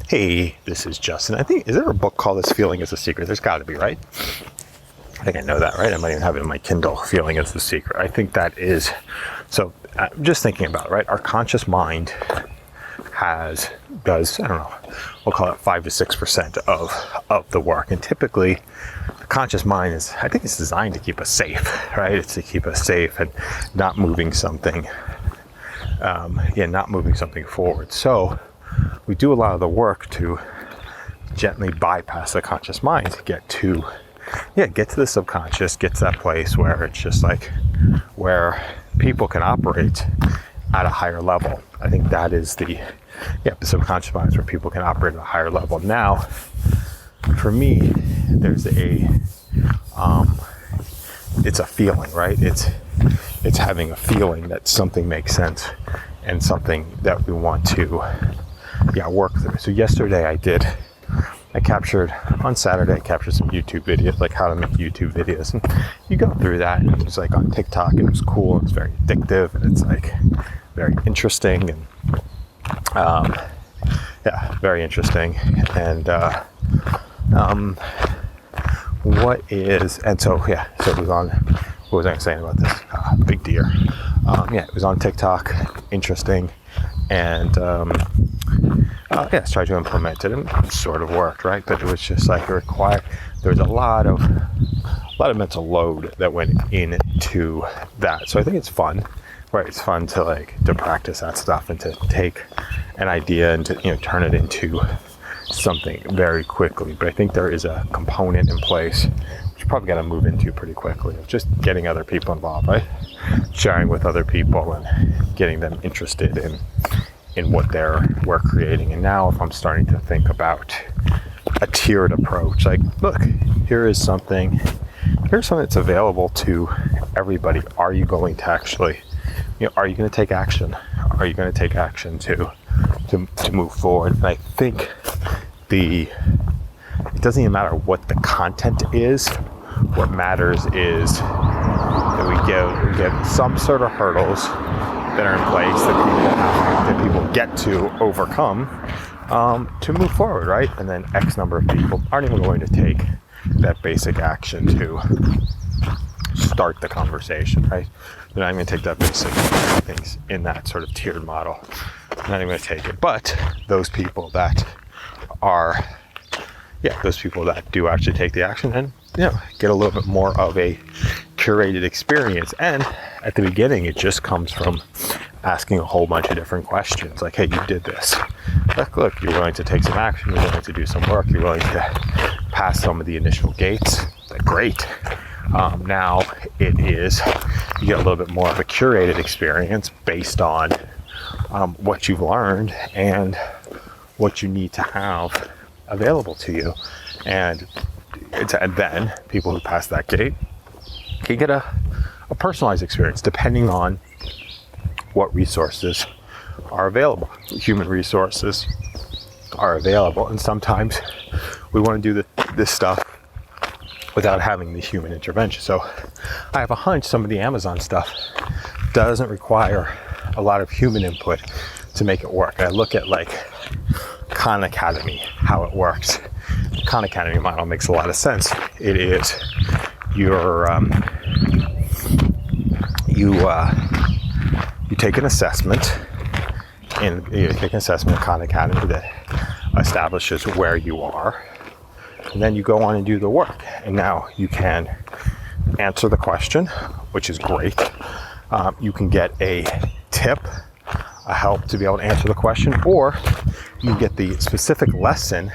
Hey, this is Justin. I think, is there a book called This Feeling is a Secret? There's got to be, right? I think I know that, right? I might even have it in my Kindle, Feeling is the Secret. I think that is, so I'm just thinking about it, right? Our conscious mind does, I don't know, we'll call it 5 to 6% of the work. And typically, the conscious mind is, I think it's designed to keep us safe, right? It's to keep us safe and not moving something, not moving something forward. So we do a lot of the work to gently bypass the conscious mind to get to the subconscious, get to that place where it's just like where people can operate at a higher level. I think that is the subconscious mind is where people can operate at a higher level. Now, for me, there's it's a feeling, right? It's having a feeling that something makes sense and something that we want to work through. So yesterday I captured some YouTube videos, like how to make YouTube videos, and you go through that, and it was like on TikTok, and it was cool, and it's very addictive, and it's like very interesting, and very interesting. And so it was on, what was I saying about this? Big deer. It was on TikTok, interesting, and I tried to implement it, and it sort of worked, right? But it was just like there was a lot of mental load that went into that. So I think it's fun, right? It's fun to practice that stuff and to take an idea and to turn it into something very quickly. But I think there is a component in place which you probably got to move into pretty quickly of just getting other people involved, right? Sharing with other people and getting them interested in what we're creating. And now if I'm starting to think about a tiered approach, like, look, here's something that's available to everybody. Are you going to actually, are you going to take action? Are you going to take action to move forward? And I think it doesn't even matter what the content is. What matters is that we give some sort of hurdles that are in place that people get to overcome to move forward, right? And then X number of people aren't even going to take that basic action to start the conversation, right? They're not even going to take that basic things in that sort of tiered model. They're not even going to take it. But those people that do actually take the action and get a little bit more of a curated experience. And at the beginning, it just comes from asking a whole bunch of different questions, like, hey, you did this. Look, you're willing to take some action, you're willing to do some work, you're willing to pass some of the initial gates. Like, great. Now you get a little bit more of a curated experience based on what you've learned and what you need to have available to you. And then people who pass that gate can get a personalized experience depending on what resources are available. Human resources are available, and sometimes we want to do this stuff without having the human intervention. So I have a hunch some of the Amazon stuff doesn't require a lot of human input to make it work. I look at Khan Academy, how it works. The Khan Academy model makes a lot of sense. It is you take an assessment in Khan Academy that establishes where you are, and then you go on and do the work. And now you can answer the question, which is great. You can get a tip, a help to be able to answer the question, or you get the specific lesson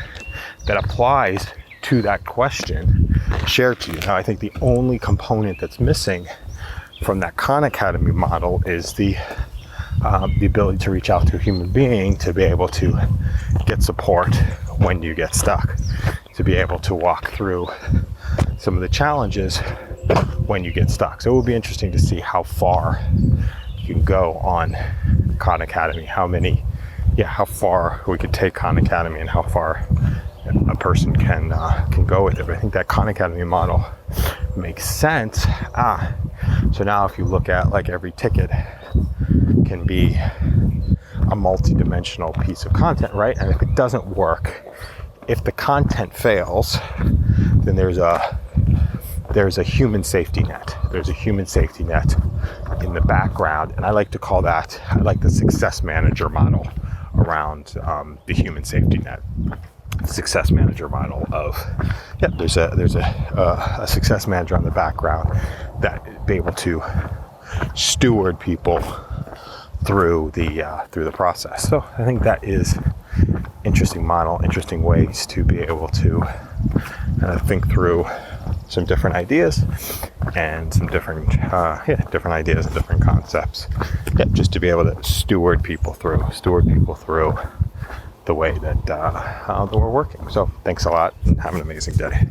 that applies to that question shared to you. Now, I think the only component that's missing from that Khan Academy model is the ability to reach out to a human being to be able to get support when you get stuck, to be able to walk through some of the challenges when you get stuck. So it will be interesting to see how far you can go on Khan Academy, how far we could take Khan Academy and how far a person can go with it. But I think that Khan Academy model makes sense. So now if you look at every ticket can be a multi-dimensional piece of content, right? And if it doesn't work, if the content fails, then there's a human safety net. There's a human safety net in the background, and I like to call that, I like the success manager model around the human safety net. Success manager model of, there's a success manager on the background that be able to steward people through the process. So I think that is interesting model, interesting ways to be able to think through some different ideas and some different ideas and different concepts. Just to be able to steward people through the way that we're working. So thanks a lot and have an amazing day.